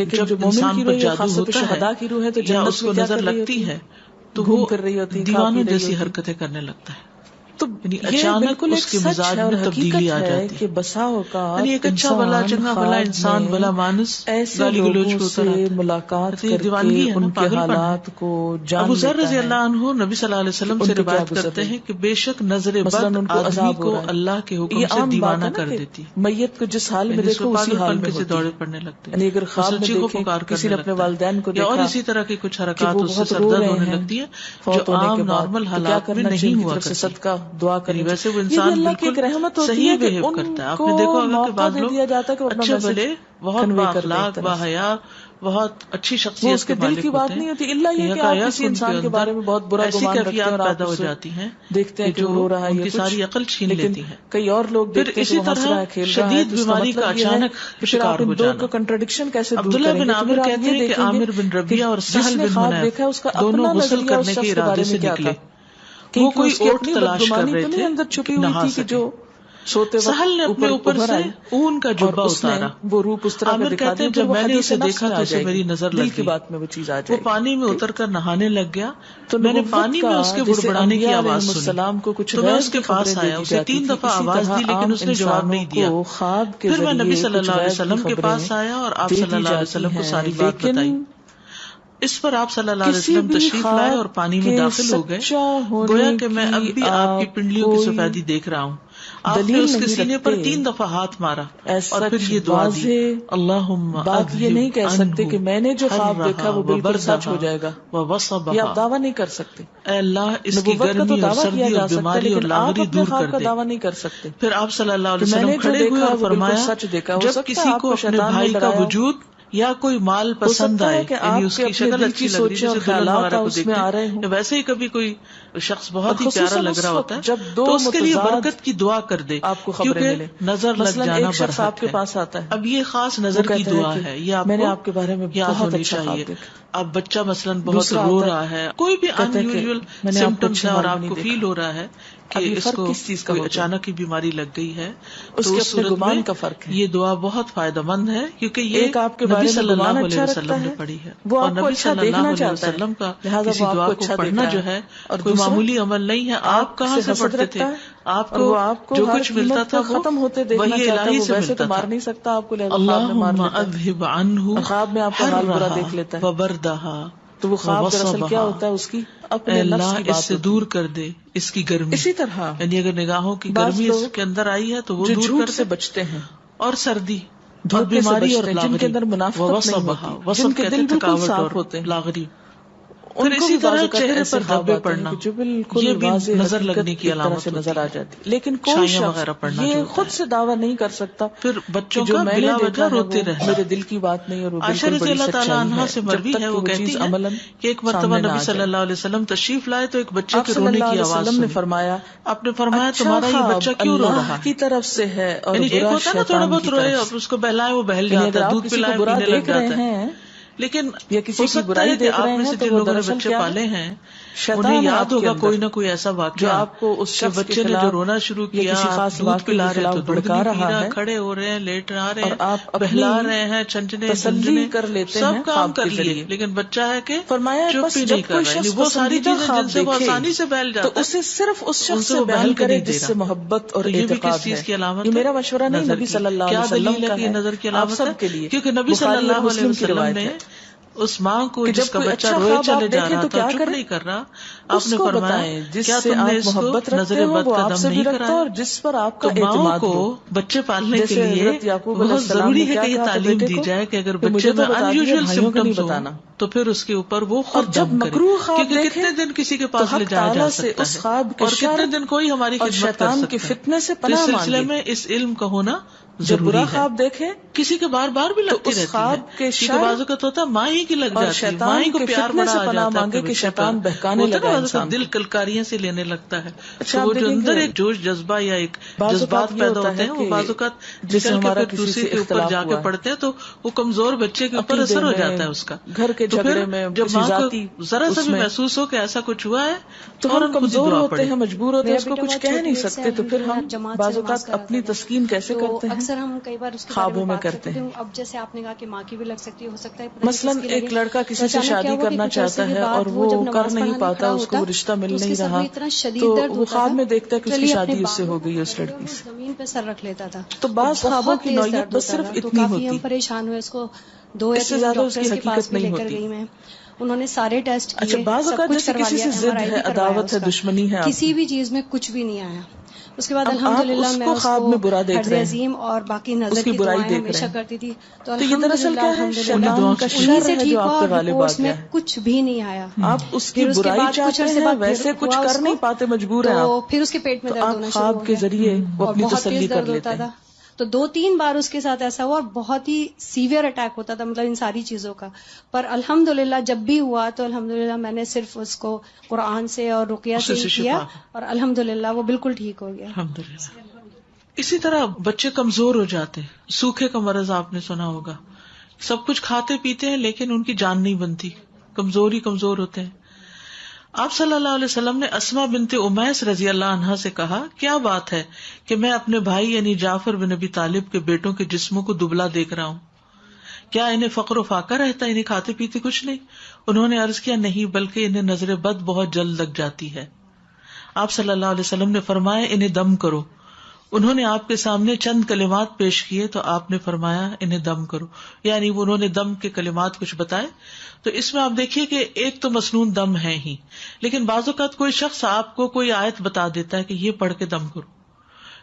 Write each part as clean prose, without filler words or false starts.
لیکن جب جو مومن انسان کی پر روح جادو خاصة ہوتا شہداء کی روح ہے تو ہے یا جنت اس میں کو کیا نظر کر رہی لگتی ہوتی ہے تو گھوم وہ پھر رہی ہوتی، کھا دیوانوں پی رہی جیسی ہوتی۔ حرکتیں کرنے لگتا ہے، تو یعنی یہ اچانک بالکل اس ایک کے سچ مزاج ہے اور میں تبدیلی حقیقت آ ہے جاتی کہ بسا یعنی اوقات ایک اچھا بھلا انسان چنگا بھلا خواب انسان میں بھلا مانس ایسے گالی گلوچ لوگوں ہوتا سے رہتا ہے، ملاقات تو یہ کر کے دیوانگی ہے نا، ان کے پاگل پن ہے۔ حالات کو ابو جان ذر لیتا رضی ہے اللہ عنہ نبی صلی اللہ علیہ کہ وسلم ان سے پہ کیا روایت گزر کرتے رہی، ہیں کہ بے شک نظر مثلاً بد ان کو آدمی عذاب ہو کو رہا ہے۔ اللہ کے حکم یہ سے عام دیوانہ بات ہے نا کر کہ دیتی، میت کو جس حال میں یعنی اس دیکھو میں اسی پاگل حال پن میں کے سے ہوتی دوڑے ہے۔ پڑنے لگتے یعنی اگر ہیں، خواب اسے میں چیخو دیکھیں پکار کسی کرنے نے اپنے لگتا والدین کو ہے، یا اور دیکھا اسی طرح کی کچھ کہ حرکات وہ اس سے بہت رو سردرد رہے ہونے ہیں لگتی ہے فوت جو ہونے کے عام بعد، نارمل تو کیا حالات میں کرنا چاہیے؟ نہیں ان کی ہوا طرف سے کرتی۔ صدقہ دعا کریں. ویسے وہ انسان اللہ کی ایک رحمت ہوتی صحیح ہے کہ بہیو کرتا ہے. آپ نے دیکھا ہوگا کہ بعض لوگ دیا جاتا ہے کہ اچھے بھلے بہت بااخلاق باحیا بہت اچھی شخصیت کے مالک بات نہیں ہوتی الا یہ کہ آپ کسی انسان کے بارے میں بہت برا گمان رکھتے ہیں اور پیدا ہو جاتی ہیں دیکھتے ہیں کہ وہ رو رہا ہے, ان کی ساری عقل چھین لیتی ہیں. کئی اور لوگ دیکھتے ہیں کہ وہ ہنس رہا ہے کھیل رہا ہے. شدید بیماری کا اچانک شکار ہو جانا. کنٹرڈکشن کیسے دور عبداللہ کریں بن گے؟ عامر کہتے ہیں کہ عامر بن ربیعہ اور سہل بن حنیف دونوں غسل کرنے کے ارادے سے نکلے. وہ کوئی اوٹ تلاش کر رہے تھے اندر چھپی ہوئی تھی کہ جو سوتے وقت سہل نے اپنے اوپر سے اون کا جبہ اتارا. وہ روپ اس طرح عامر کہتے ہیں جب میں نے اسے دیکھا تو اسے میری نظر لگ گئی. بات میں وہ چیز آ جائے وہ پانی میں اتر کر نہانے لگ گیا تو میں نے پانی میں اس کے بڑبڑانے کی آواز سنی تو میں اس کے پاس آیا. اسے 3 دفعہ آواز دی لیکن اس نے جواب نہیں دیا. پھر میں نبی صلی اللہ علیہ وسلم کے پاس آیا اور آپ صلی اللہ علیہ وسلم کو ساری بات بتائی. اس پر آپ صلی اللہ علیہ وسلم تشریف لائے اور پانی میں داخل ہو گئے. گویا کہ میں اب بھی آپ کی پنڈلیوں کی سفیدی دیکھ رہا ہوں. آپ نے اس کے سینے پر 3 دفعہ ہاتھ مارا اور پھر یہ دعا دی, اللہم بات یہ نہیں کہہ سکتے کہ میں نے جو خواب دیکھا وہ بالکل سچ ہو جائے گا. یہ آپ دعویٰ نہیں کر سکتے. اے اللہ اس کی گرمی اور سردی اور بیماری اور لاغری دور کر دے. دعویٰ نہیں کر سکتے. پھر آپ صلی اللہ علیہ وسلم کھڑے ہوئے اور فرمایا جب کسی کو اپنے بھائی کا وجود یا کوئی مال پسند آئے, یعنی اس کی شکل اچھی لگ رہی ہے, جیسے دلہن وغیرہ کو دیکھتے ہیں, ویسے ہی کبھی کوئی شخص بہت ہی پیارا لگ رہا ہوتا ہے تو اس کے لیے برکت کی دعا کر دے, کیونکہ نظر لگ جانا برکت آپ کے پاس آتا ہے. اب یہ خاص نظر کی دعا ہے, یہ میں نے آپ کے بارے میں یاد ہونی چاہیے. اب بچہ مثلاً بہت رو رہا ہے, کوئی بھی ان یوزول سمپٹمس ہے اور آپ کو فیل ہو رہا ہے کہ اس کو کوئی اچانک ہی بیماری لگ گئی ہے, تو اس صورت میں یہ دعا بہت فائدہ مند ہے, کیونکہ یہ نبی صلی اللہ علیہ وسلم نے پڑھی ہے. اور نبی صلی اللہ علیہ وسلم کا کسی دعا کو پڑھنا جو ہے کوئی معمولی عمل نہیں ہے. آپ کہاں سے پڑھتے تھے؟ آپ کو جو کچھ ملتا تھا ختم ہوتے دیکھنا چاہتا ہے, ویسے تو مار نہیں سکتا آپ کو, اللہم اذہب عنہ خواب میں آپ کا حال برا دیکھ لیتا ہے وبردہا, تو وہ خواب دراصل کیا ہوتا ہے, اس کی اپنے نفس کی بات اس سے دور کر دے اس کی گرمی. اسی طرح یعنی اگر نگاہوں کی گرمی اس کے اندر آئی ہے تو وہ دور کر سے بچتے ہیں, اور سردی اور بیماری اور جن کے اندر منافقت نہیں ہوتی, جن کے دل بالکل صاف ہوتے ہیں, لاغری. پھر اسی طرح چہرے پر دھبے پڑنا, جو بالکل یہ بھی نظر لگنے کی علامت نظر آ جاتی. لیکن کوئی شخص یہ خود سے دعویٰ نہیں کر سکتا. پھر بچوں کا بلا وجہ روتے رہنا میرے دل کی بات نہیں, اور عائشہ رضی اللہ تعالیٰ عنہا سے مروی ہے, وہ کہتی ہے کہ ایک مرتبہ نبی صلی اللہ علیہ وسلم تشریف لائے تو ایک بچے کے رونے کی آواز سنی. آپ نے فرمایا تمہارا یہ بچہ کیوں رو رہا ہے؟ کی طرف سے ہے, اور ایک ہوتا ہے نا تھوڑا بہت روئے اور اس کو بہلائے وہ بہل جاتا ہے, دودھ پلائے پینے لگ جاتا ہے. لیکن یا کسی کی برائی دیکھ رہے ہیں تو لوگوں نے بچے پالے ہیں, انہیں یاد ہوگا کوئی نہ کوئی ایسا واقعہ جو آپ کو اس بچے نے جو رونا شروع کیا, دودھ پلا رہے تو دودھ نہیں پی رہا, کھڑے ہو رہے ہیں, لیٹ رہے ہیں, آپ بہلا رہے ہیں, چھنچنے تسلی کر لیتے ہیں, سب کام کر لیے, لیکن بچہ ہے کہ چپ ہی نہیں کر رہا. وہ ساری چیزیں جن سے وہ آسانی سے بہل جاتا ہے, اسے صرف اس شخص سے بیان کرے جس سے محبت اور اعتقاد ہے. یہ میرا مشورہ نہیں, نبی صلی اللہ علیہ وسلم کا ہے, نظر کی علامت سب کے لیے, کیونکہ نبی صلی اللہ علیہ وسلم نے اس ماں کو جس کا بچہ روئے چلے جا رہا تھا چپ نہیں کر رہا, آپ نے فرمایا کیا تم نے اس کو نظر بد قدم نہیں کرایا؟ اور جس پر آپ کا ماں کو بچے پالنے کے لیے بہت ضروری ہے کہ یہ تعلیم دی جائے کہ اگر بچے میں ان یوزول سمپٹمز ہوں تو پھر اس کے اوپر وہ خود دم کرے, کیونکہ کتنے دن کسی کے پاس لے جایا جا سکتا ہے اور کتنے دن کوئی ہماری خدمت کر سکتا ہے. اس سلسلے میں اس علم کا ہونا ضروری ہے. خواب دیکھے کسی کے بار بار بھی لگتی رہتی ہے, بعض اوقات ہوتا ہے ماں ہی کی لگ جاتی ہے, ماں ہی کو پیار بڑا آ جاتا ہے کہ شیطان بہکانے لگا انسان, دل کلکاریاں سے لینے لگتا ہے. تو وہ جو اندر ایک جوش جذبہ یا ایک جذبات پیدا ہوتے ہیں, وہ بعض اوقات جسے ہمارا دوسرے کے اوپر جا کے پڑتے ہیں تو وہ کمزور بچے کے اوپر اثر ہو جاتا ہے اس کا. گھر کے جھگڑے میں جب ماں کو ذرا سا بھی محسوس ہو کہ ایسا کچھ ہوا ہے تو ہم کمزور ہوتے ہیں, مجبور ہوتے ہیں, اس کو کچھ کہہ نہیں سکتے, تو پھر ہم بعض اوقات اپنی تسکین کیسے کرتے ہیں, اکثر ہم کئی بار خوابوں میں کرتے ہیں. اب جیسے آپ نے کہا کہ ماں کی بھی لگ سکتی ہے, ہو سکتا ہے مثلاً ایک لڑکا کسی سے شادی کرنا چاہتا ہے اور وہ کر نہیں پاتا, اس کو رشتہ مل نہیں رہا, تو وہ خواب میں دیکھتا ہے کہ اس کی شادی اس سے ہو گئی ہے, اس لڑکی سے, زمین پہ سر رکھ لیتا تھا. تو بعض خوابوں کی نوعیت بس صرف اتنی ہوتی, ہم پریشان ہوئے, اس کو 2 یا 3 ڈاکٹرز کے پاس لے کر گئی میں, انہوں نے سارے ٹیسٹ کیے, بعض اوقات جیسے کسی سے ضد ہے, عداوت ہے, دشمنی ہے, کسی بھی چیز میں کچھ بھی نہیں آیا. اس کے بعد الحمدللہ میں خواب میں برا دیکھ رہے ہیں، عظیم اور باقی نظر کی برائی دعائیں دیکھ ہمیشہ رہے ہیں، کرتی تھی. تو تو یہ دراصل کیا ہے؟ الحمدللہ شیطان کا شر ہے جو آپ پہ غالب آ رپورٹس میں گیا ہے. کچھ بھی نہیں آیا. آپ اس کی برائی چاہتے ہیں، ویسے کچھ کر نہیں پاتے، مجبور ہیں تو آپ، پھر اس کے پیٹ میں تو درد آپ ہونا شروع خواب ہو کے گیا ذریعے وہ اور اپنی بہت تسلی تیز کر درد لیتے ہوتا ہیں. تھا. تو 2-3 بار اس کے ساتھ ایسا ہوا اور بہت ہی سیویئر اٹیک ہوتا تھا، مطلب ان ساری چیزوں کا. پر الحمدللہ جب بھی ہوا تو الحمدللہ میں نے صرف اس کو قرآن سے اور رقیہ سے ہی کیا اور الحمدللہ وہ بالکل ٹھیک ہو گیا. الحمدللہ. اسی طرح بچے کمزور ہو جاتے ہیں، سوکھے کا مرض آپ نے سنا ہوگا، سب کچھ کھاتے پیتے ہیں لیکن ان کی جان نہیں بنتی، کمزور ہوتے ہیں. آپ صلی اللہ علیہ وسلم نے اسما بنت امیس رضی اللہ عنہا سے کہا، کیا بات ہے کہ میں اپنے بھائی یعنی جعفر بن ابی طالب کے بیٹوں کے جسموں کو دبلا دیکھ رہا ہوں، کیا انہیں فقر و فاقہ رہتا ہے، انہیں کھاتے پیتے کچھ نہیں؟ انہوں نے عرض کیا، نہیں، بلکہ انہیں نظر بد بہت جلد لگ جاتی ہے. آپ صلی اللہ علیہ وسلم نے فرمایا، انہیں دم کرو. انہوں نے آپ کے سامنے چند کلمات پیش کیے تو آپ نے فرمایا انہیں دم کرو، یعنی انہوں نے دم کے کلمات کچھ بتائے. تو اس میں آپ دیکھیے کہ ایک تو مسنون دم ہے ہی، لیکن بعض اوقات کوئی شخص آپ کو کوئی آیت بتا دیتا ہے کہ یہ پڑھ کے دم کرو،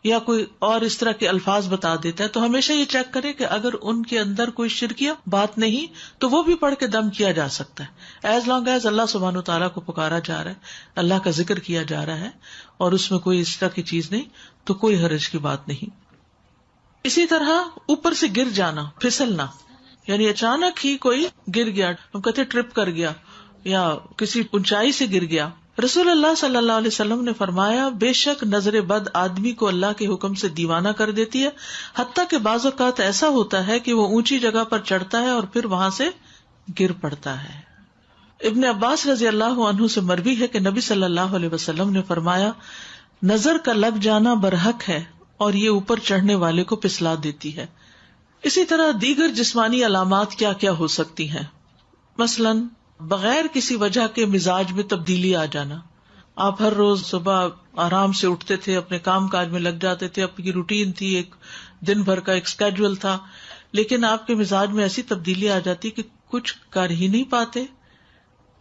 یا کوئی اور اس طرح کے الفاظ بتا دیتا ہے. تو ہمیشہ یہ چیک کرے کہ اگر ان کے اندر کوئی شرکیہ بات نہیں تو وہ بھی پڑھ کے دم کیا جا سکتا ہے، ایز لانگ ایز اللہ سبحانہ تعالیٰ کو پکارا جا رہا ہے، اللہ کا ذکر کیا جا رہا ہے اور اس میں کوئی اس طرح کی چیز نہیں، تو کوئی حرج کی بات نہیں. اسی طرح اوپر سے گر جانا، پھسلنا، یعنی اچانک ہی کوئی گر گیا، ہم کہتے ٹرپ کر گیا یا کسی اونچائی سے گر گیا. رسول اللہ صلی اللہ علیہ وسلم نے فرمایا، بے شک نظر بد آدمی کو اللہ کے حکم سے دیوانہ کر دیتی ہے، حتیٰ کہ بعض اوقات ایسا ہوتا ہے کہ وہ اونچی جگہ پر چڑھتا ہے اور پھر وہاں سے گر پڑتا ہے. ابن عباس رضی اللہ عنہ سے مروی ہے کہ نبی صلی اللہ علیہ وسلم نے فرمایا، نظر کا لگ جانا برحق ہے اور یہ اوپر چڑھنے والے کو پسلا دیتی ہے. اسی طرح دیگر جسمانی علامات کیا کیا ہو سکتی ہیں؟ مثلاً بغیر کسی وجہ کے مزاج میں تبدیلی آ جانا. آپ ہر روز صبح آرام سے اٹھتے تھے، اپنے کام کاج میں لگ جاتے تھے، اپنی روٹین تھی، ایک دن بھر کا ایک اسکیڈول تھا، لیکن آپ کے مزاج میں ایسی تبدیلی آ جاتی کہ کچھ کر ہی نہیں پاتے.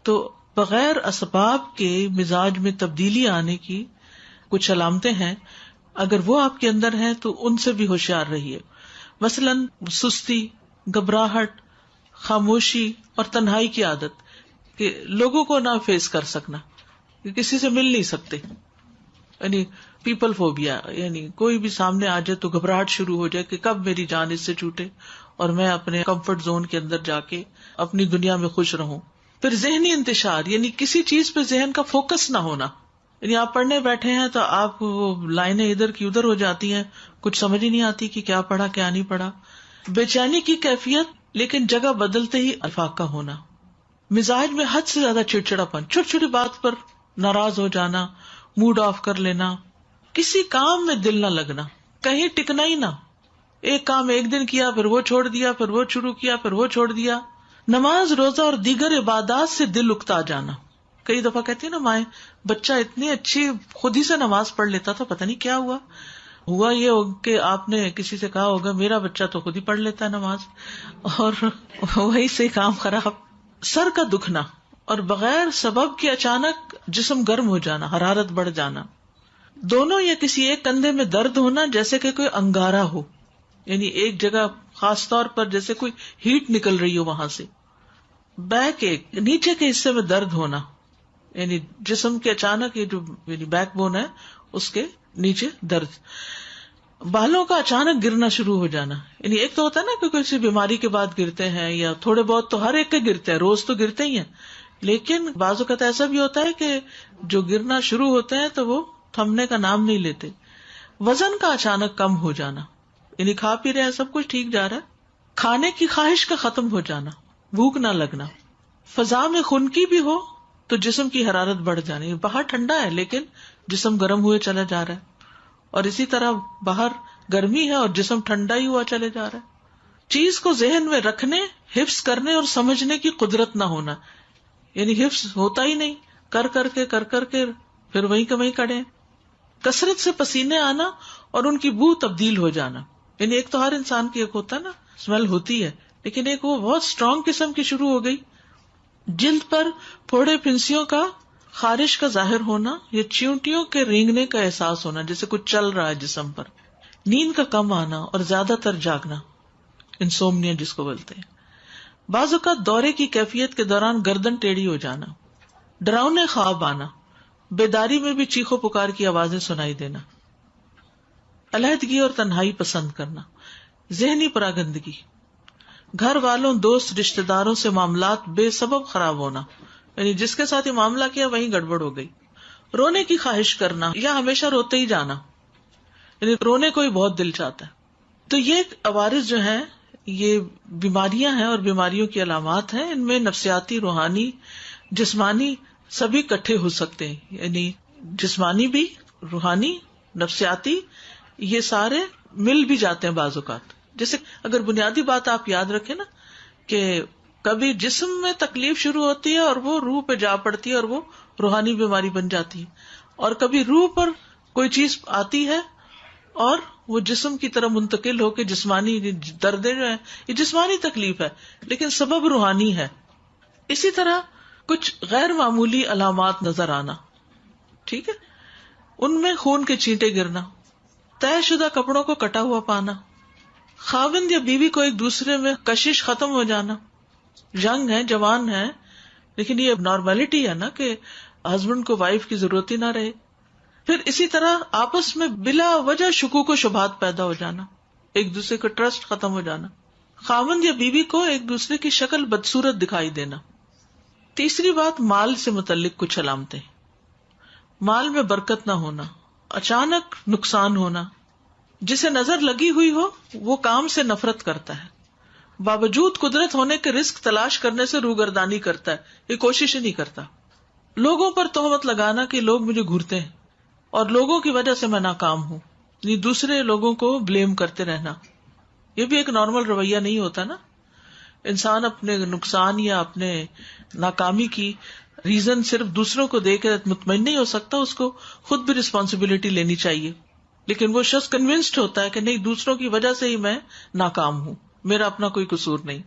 تو بغیر اسباب کے مزاج میں تبدیلی آنے کی کچھ علامتیں ہیں، اگر وہ آپ کے اندر ہیں تو ان سے بھی ہوشیار رہیے. مثلاً سستی، گھبراہٹ، خاموشی اور تنہائی کی عادت، کہ لوگوں کو نہ فیس کر سکنا، کہ کسی سے مل نہیں سکتے، یعنی پیپل فوبیا، یعنی کوئی بھی سامنے آ جائے تو گھبراہٹ شروع ہو جائے کہ کب میری جان اس سے چھوٹے اور میں اپنے کمفرٹ زون کے اندر جا کے اپنی دنیا میں خوش رہوں. پھر ذہنی انتشار، یعنی کسی چیز پہ ذہن کا فوکس نہ ہونا، یعنی آپ پڑھنے بیٹھے ہیں تو آپ وہ لائنیں ادھر کی ادھر ہو جاتی ہیں، کچھ سمجھ ہی نہیں آتی کہ کیا پڑھا کیا نہیں پڑھا. بے چینی کی کیفیت، لیکن جگہ بدلتے ہی افاقہ ہونا. مزاج میں حد سے زیادہ چڑچڑاپن، چھوٹی چھوٹی بات پر ناراض ہو جانا، موڈ آف کر لینا، کسی کام میں دل نہ لگنا، کہیں ٹکنا ہی نہ، ایک کام ایک دن کیا پھر وہ چھوڑ دیا، پھر وہ شروع کیا پھر وہ چھوڑ دیا. نماز، روزہ اور دیگر عبادات سے دل اکتا جانا. کئی دفعہ کہتی ہیں نا مائیں، بچہ اتنی اچھی خود ہی سے نماز پڑھ لیتا تھا، پتہ نہیں کیا ہوا یہ کہ آپ نے کسی سے کہا ہوگا میرا بچہ تو خود ہی پڑھ لیتا ہے نماز، اور وہی سے کام خراب. سر کا دکھنا اور بغیر سبب کے اچانک جسم گرم ہو جانا، حرارت بڑھ جانا. دونوں یا کسی ایک کندھے میں درد ہونا جیسے کہ کوئی انگارہ ہو، یعنی ایک جگہ خاص طور پر جیسے کوئی ہیٹ نکل رہی ہو وہاں سے. بیک ایک، نیچے کے حصے میں درد ہونا، یعنی جسم کے اچانک یہ جو یعنی بیک بون ہے اس کے نیچے درد. بالوں کا اچانک گرنا شروع ہو جانا، یعنی ایک تو ہوتا ہے نا کہ کسی بیماری کے بعد گرتے ہیں، یا تھوڑے بہت تو ہر ایک کے گرتے ہیں، روز تو گرتے ہی ہیں، لیکن بعض اوقات ایسا بھی ہوتا ہے کہ جو گرنا شروع ہوتے ہیں تو وہ تھمنے کا نام نہیں لیتے. وزن کا اچانک کم ہو جانا، یعنی کھا پی رہے ہیں سب کچھ ٹھیک جا رہا ہے، کھانے کی خواہش کا ختم ہو جانا، بھوک نہ لگنا. فضا میں خنکی بھی ہو تو جسم کی حرارت بڑھ جانی، باہر ٹھنڈا ہے لیکن جسم گرم ہوئے چلا جا رہا ہے، اور اسی طرح باہر گرمی ہے اور جسم ٹھنڈا ہی ہوا چلے جا رہا ہے. چیز کو ذہن میں رکھنے، حفظ کرنے اور سمجھنے کی قدرت نہ ہونا، یعنی حفظ ہوتا ہی نہیں، کر کر کے پھر وہیں کے وہیں کڑے. کثرت سے پسینے آنا اور ان کی بو تبدیل ہو جانا، یعنی ایک تو ہر انسان کی ایک ہوتا ہے نا اسمیل ہوتی ہے، لیکن ایک وہ بہت اسٹرانگ قسم کی شروع ہو گئی. جلد پر پھوڑے پھنسیوں کا خارش کا ظاہر ہونا یا چیونٹیوں کے رینگنے کا احساس ہونا، جیسے کچھ چل رہا ہے جسم پر، نیند کا کم آنا اور زیادہ تر جاگنا، انسومنیا جس کو بولتے ہیں، بعض اوقات دورے کی کیفیت کے دوران گردن ٹیڑھی ہو جانا، ڈراؤنے خواب آنا، بیداری میں بھی چیخو پکار کی آوازیں سنائی دینا، علیحدگی اور تنہائی پسند کرنا، ذہنی پراگندگی، گھر والوں، دوست، رشتہ داروں سے معاملات بے سبب خراب ہونا، یعنی جس کے ساتھ یہ معاملہ کیا وہیں گڑبڑ ہو گئی، رونے کی خواہش کرنا یا ہمیشہ روتے ہی جانا، یعنی رونے کو ہی بہت دل چاہتا ہے. تو یہ عوارض جو ہیں یہ بیماریاں ہیں اور بیماریوں کی علامات ہیں. ان میں نفسیاتی، روحانی، جسمانی سبھی اکٹھے ہو سکتے ہیں، یعنی جسمانی بھی، روحانی، نفسیاتی، یہ سارے مل بھی جاتے ہیں بعض اوقات. جیسے اگر بنیادی بات آپ یاد رکھیں نا کہ کبھی جسم میں تکلیف شروع ہوتی ہے اور وہ روح پہ جا پڑتی ہے اور وہ روحانی بیماری بن جاتی ہے، اور کبھی روح پر کوئی چیز آتی ہے اور وہ جسم کی طرح منتقل ہو کے جسمانی دردیں جو ہیں یہ جسمانی تکلیف ہے لیکن سبب روحانی ہے. اسی طرح کچھ غیر معمولی علامات نظر آنا، ٹھیک ہے، ان میں خون کے چینٹے گرنا، طے شدہ کپڑوں کو کٹا ہوا پانا، خاوند یا بیوی کو ایک دوسرے میں کشش ختم ہو جانا، ینگ ہے، جوان ہے، لیکن یہ نارملٹی ہے نا کہ ہسبینڈ کو وائف کی ضرورت ہی نہ رہے. پھر اسی طرح آپس میں بلا وجہ شکوک و شبہات پیدا ہو جانا، ایک دوسرے کا ٹرسٹ ختم ہو جانا، خاوند یا بیوی کو ایک دوسرے کی شکل بدصورت دکھائی دینا. تیسری بات، مال سے متعلق کچھ علامتیں، مال میں برکت نہ ہونا، اچانک نقصان ہونا، جسے نظر لگی ہوئی ہو وہ کام سے نفرت کرتا ہے، باوجود قدرت ہونے کے رزق تلاش کرنے سے روگردانی کرتا ہے، یہ کوشش ہی نہیں کرتا. لوگوں پر تہمت لگانا کہ لوگ مجھے گھورتے ہیں اور لوگوں کی وجہ سے میں ناکام ہوں، یعنی دوسرے لوگوں کو بلیم کرتے رہنا، یہ بھی ایک نارمل رویہ نہیں ہوتا نا. انسان اپنے نقصان یا اپنے ناکامی کی ریزن صرف دوسروں کو دے کے مطمئن نہیں ہو سکتا، اس کو خود بھی رسپانسبلٹی لینی چاہیے. لیکن وہ شخص کنونسڈ ہوتا ہے کہ نہیں، دوسروں کی وجہ سے ہی میں ناکام ہوں، میرا اپنا کوئی قصور نہیں.